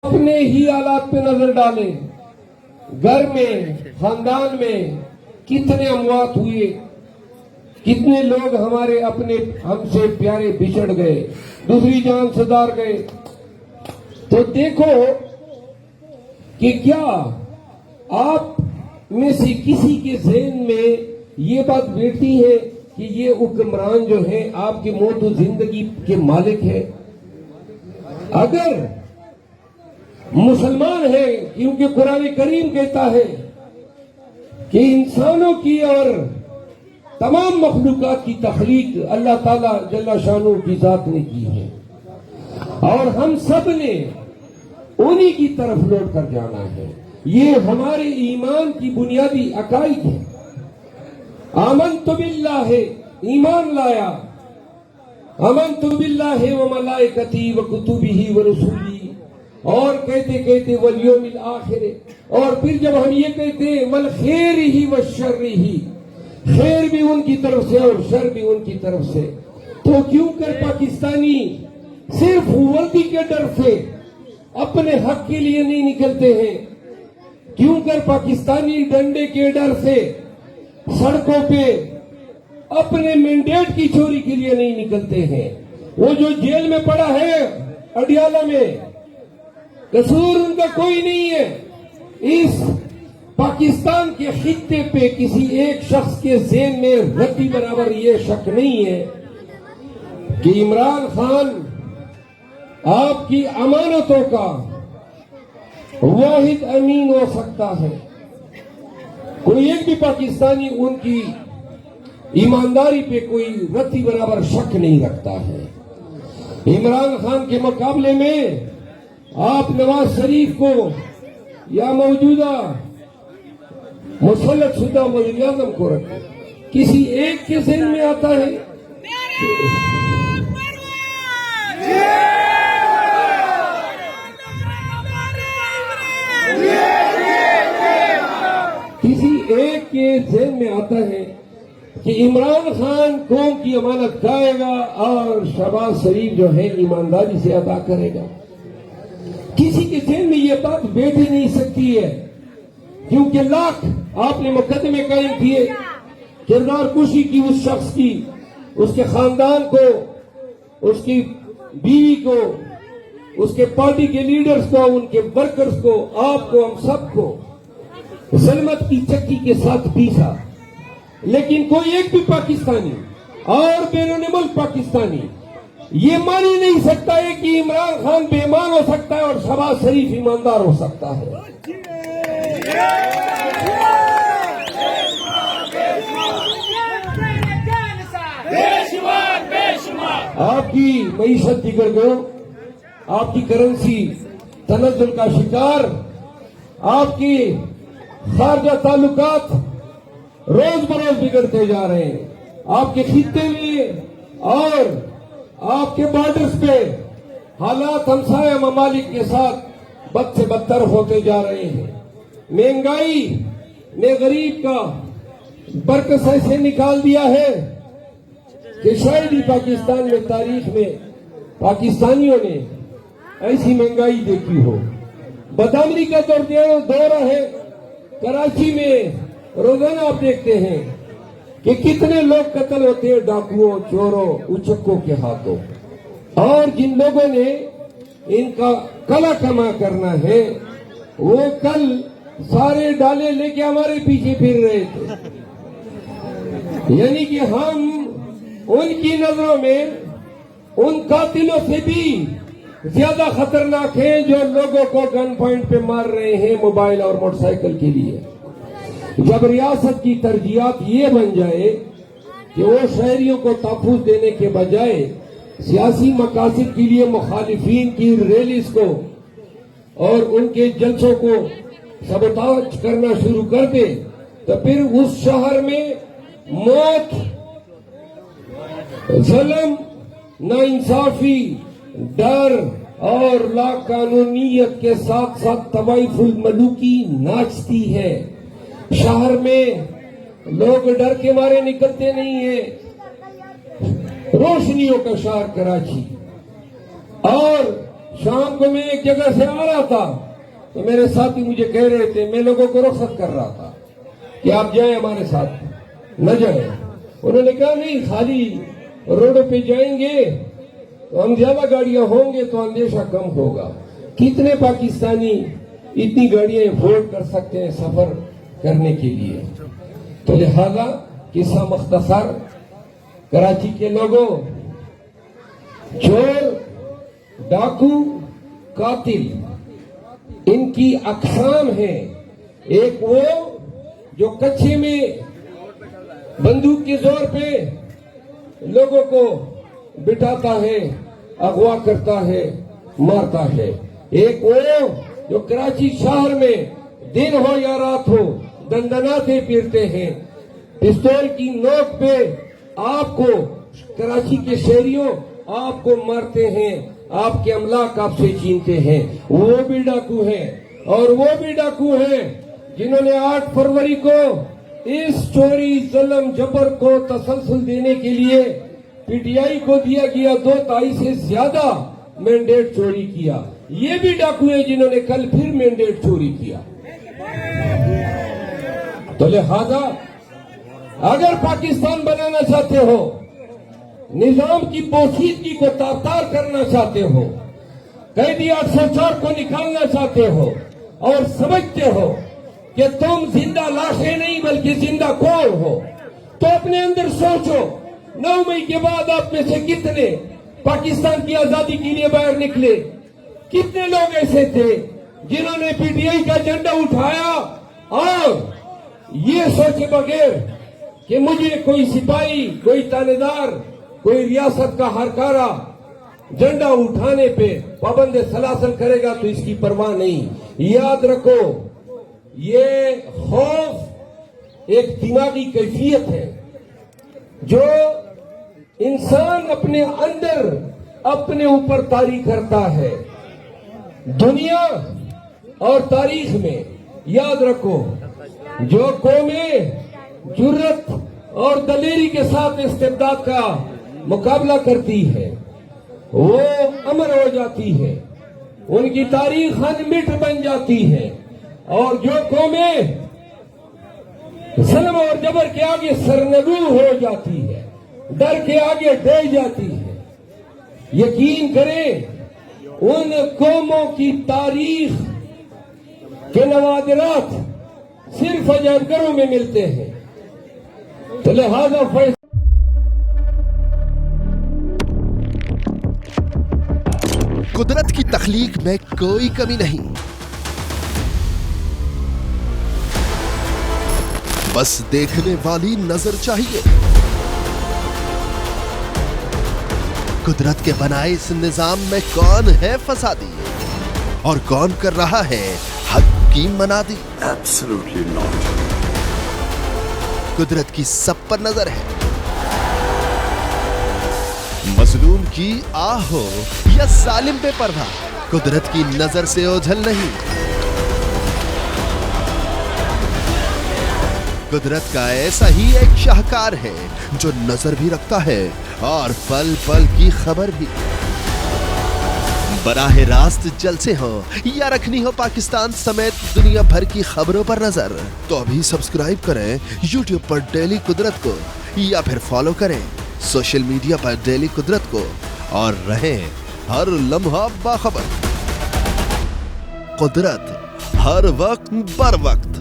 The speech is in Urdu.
اپنے ہی حالات پہ نظر ڈالیں. گھر میں، خاندان میں کتنے اموات ہوئے، کتنے لوگ ہمارے اپنے ہم سے پیارے بچھڑ گئے، دوسری جان سے دار گئے. تو دیکھو کہ کیا آپ میں سے کسی کے ذہن میں یہ بات بیٹھتی ہے کہ یہ حکمران جو ہے آپ کی موت و زندگی کے مالک ہے؟ اگر مسلمان ہے، کیونکہ قرآن کریم کہتا ہے کہ انسانوں کی اور تمام مخلوقات کی تخلیق اللہ تعالیٰ جل شانہ کی ذات نے کی ہے، اور ہم سب نے انہی کی طرف لوٹ کر جانا ہے. یہ ہمارے ایمان کی بنیادی عقائد ہے. آمنت باللہ ہے، ایمان لایا. آمنت باللہ و ملائکتی و کتبہ و رسولی، اور کہتے کہتے والیوم الآخر، اور پھر جب ہم یہ کہتے ہیں والخیر ہی والشر ہی، خیر بھی ان کی طرف سے اور شر بھی ان کی طرف سے، تو کیوں کر پاکستانی صرف وردی کے ڈر سے اپنے حق کے لیے نہیں نکلتے ہیں؟ کیوں کر پاکستانی ڈنڈے کے ڈر سے سڑکوں پہ اپنے مینڈیٹ کی چوری کے لیے نہیں نکلتے ہیں؟ وہ جو جیل میں پڑا ہے اڈیالہ میں، قصور ان کا کوئی نہیں ہے. اس پاکستان کے خطے پہ کسی ایک شخص کے ذہن میں رتی برابر یہ شک نہیں ہے کہ عمران خان آپ کی امانتوں کا واحد امین ہو سکتا ہے. کوئی ایک بھی پاکستانی ان کی ایمانداری پہ کوئی رتی برابر شک نہیں رکھتا ہے. عمران خان کے مقابلے میں آپ نواز شریف کو یا موجودہ مسلط شدہ وزیر اعظم کو رکھیں، کسی ایک کے ذہن میں آتا ہے؟ کسی ایک کے ذہن میں آتا ہے کہ عمران خان قوم کی امانت کھائے گا اور شہباز شریف جو ہے ایمانداری سے ادا کرے گا؟ کسی کے ذہن میں یہ بات بیٹھ ہی نہیں سکتی ہے، کیونکہ لاکھ آپ نے مقدمے قائم کیے کردار کشی کی اس شخص کی، اس کے خاندان کو، اس کی بیوی کو، اس کے پارٹی کے لیڈرز کو، ان کے ورکرز کو، آپ کو، ہم سب کو ظلمت کی چکی کے ساتھ پیسا. لیکن کوئی ایک بھی پاکستانی اور بیرون ملک پاکستانی یہ مان ہی نہیں سکتا ہے کہ عمران خان بے ایمان ہو سکتا ہے اور شہباز شریف ایماندار ہو سکتا ہے. آپ کی معیشت دیگر گو، آپ کی کرنسی تنزل کا شکار، آپ کی خارجہ تعلقات روز بروز بگڑتے جا رہے ہیں. آپ کے خطے میں اور آپ کے بارڈرز پہ حالات ہمسایہ ممالک کے ساتھ بد سے بدتر ہوتے جا رہے ہیں. مہنگائی نے غریب کا برکس ایسے نکال دیا ہے کہ شاید ہی پاکستان میں تاریخ میں پاکستانیوں نے ایسی مہنگائی دیکھی ہو. بدامنی کا دور ہے. کراچی میں روزانہ آپ دیکھتے ہیں کہ کتنے لوگ قتل ہوتے ہیں ڈاکوؤں، چوروں، اچکوں کے ہاتھوں، اور جن لوگوں نے ان کا کلا کما کرنا ہے وہ کل سارے ڈالے لے کے ہمارے پیچھے پھر رہے تھے. یعنی کہ ہم ان کی نظروں میں ان قاتلوں سے بھی زیادہ خطرناک ہیں جو لوگوں کو گن پوائنٹ پہ مار رہے ہیں موبائل اور موٹر سائیکل کے لیے. جب ریاست کی ترجیحات یہ بن جائے کہ وہ شہریوں کو تحفظ دینے کے بجائے سیاسی مقاصد کے لیے مخالفین کی ریلیز کو اور ان کے جلسوں کو سبوتاژ کرنا شروع کر دے، تو پھر اس شہر میں موت، ظلم، ناانصافی، ڈر اور لا قانونیت کے ساتھ ساتھ طوائف الملوکی ناچتی ہے. شہر میں لوگ ڈر کے مارے نکلتے نہیں ہیں. روشنیوں کا شہر کراچی، اور شام کو میں ایک جگہ سے آ رہا تھا تو میرے ساتھی مجھے کہہ رہے تھے، میں لوگوں کو رخصت کر رہا تھا کہ آپ جائیں ہمارے ساتھ، نہ جائیں۔ انہوں نے کہا نہیں، خالی روڈوں پہ جائیں گے تو ہم زیادہ گاڑیاں ہوں گے تو اندیشہ کم ہوگا۔ کتنے پاکستانی اتنی گاڑیاں افورڈ کر سکتے ہیں سفر کرنے کے لیے؟ تو لہذا قصہ مختصر، کراچی کے لوگوں، چور، ڈاکو، قاتل، ان کی اقسام ہیں۔ ایک وہ جو کچھے میں بندوق کے زور پہ لوگوں کو بٹھاتا ہے، اغوا کرتا ہے، مارتا ہے۔ ایک وہ جو کراچی شہر میں دن ہو یا رات ہو دندناتے پھرتے ہیں، پستول کی نوک پہ آپ کو، کراچی کے شہریوں آپ کو مارتے ہیں، آپ کے املاک آپ سے چھینتے ہیں۔ وہ بھی ڈاکو ہیں، اور وہ بھی ڈاکو ہیں جنہوں نے 8 فروری کو اس چوری، ظلم، جبر کو تسلسل دینے کے لیے پی ٹی آئی کو دیا گیا 2 سے زیادہ مینڈیٹ چوری کیا۔ یہ بھی ڈاکو ہیں جنہوں نے کل پھر مینڈیٹ چوری کیا۔ تو لہذا اگر پاکستان بنانا چاہتے ہو، نظام کی پوشیدگی کو تابدار کرنا چاہتے ہو، قیدی 804 کو نکالنا چاہتے ہو، اور سمجھتے ہو کہ تم زندہ لاشیں نہیں بلکہ زندہ کون ہو، تو اپنے اندر سوچو 9 مئی کے بعد آپ میں سے کتنے پاکستان کی آزادی کے لیے باہر نکلے؟ کتنے لوگ ایسے تھے جنہوں نے پی ٹی آئی کا جھنڈا اٹھایا اور یہ سوچے بغیر کہ مجھے کوئی سپاہی، کوئی تانے دار، کوئی ریاست کا ہرکارا جھنڈا اٹھانے پہ پابند سلاسل کرے گا تو اس کی پرواہ نہیں۔ یاد رکھو، یہ خوف ایک دماغی کیفیت ہے جو انسان اپنے اندر اپنے اوپر طاری کرتا ہے۔ دنیا اور تاریخ میں یاد رکھو، جو قومیں جرت اور دلیری کے ساتھ استبداد کا مقابلہ کرتی ہے وہ امر ہو جاتی ہے، ان کی تاریخ انمٹ بن جاتی ہے، اور جو قومیں ظلم اور جبر کے آگے سرنگو ہو جاتی ہے، ڈر کے آگے ڈر جاتی ہے، یقین کریں ان قوموں کی تاریخ کے نوادرات صرف عجائب گھروں میں ملتے ہیں۔ تو لہذا قدرت کی تخلیق میں کوئی کمی نہیں، بس دیکھنے والی نظر چاہیے۔ قدرت کے بنائے اس نظام میں کون ہے فسادی اور کون کر رہا ہے حق کی منادی؟ Absolutely not. قدرت کی سب پر نظر ہے، مظلوم کی آہ ہو یا ظالم بے پرواہ، قدرت کی نظر سے اوجھل نہیں۔ قدرت کا ایسا ہی ایک شاہکار ہے جو نظر بھی رکھتا ہے اور پل پل کی خبر بھی۔ براہ راست جلسے ہوں یا رکھنی ہو پاکستان سمیت دنیا بھر کی خبروں پر نظر، تو ابھی سبسکرائب کریں یوٹیوب پر ڈیلی قدرت کو، یا پھر فالو کریں سوشل میڈیا پر ڈیلی قدرت کو، اور رہیں ہر لمحہ باخبر۔ قدرت ہر وقت بر وقت۔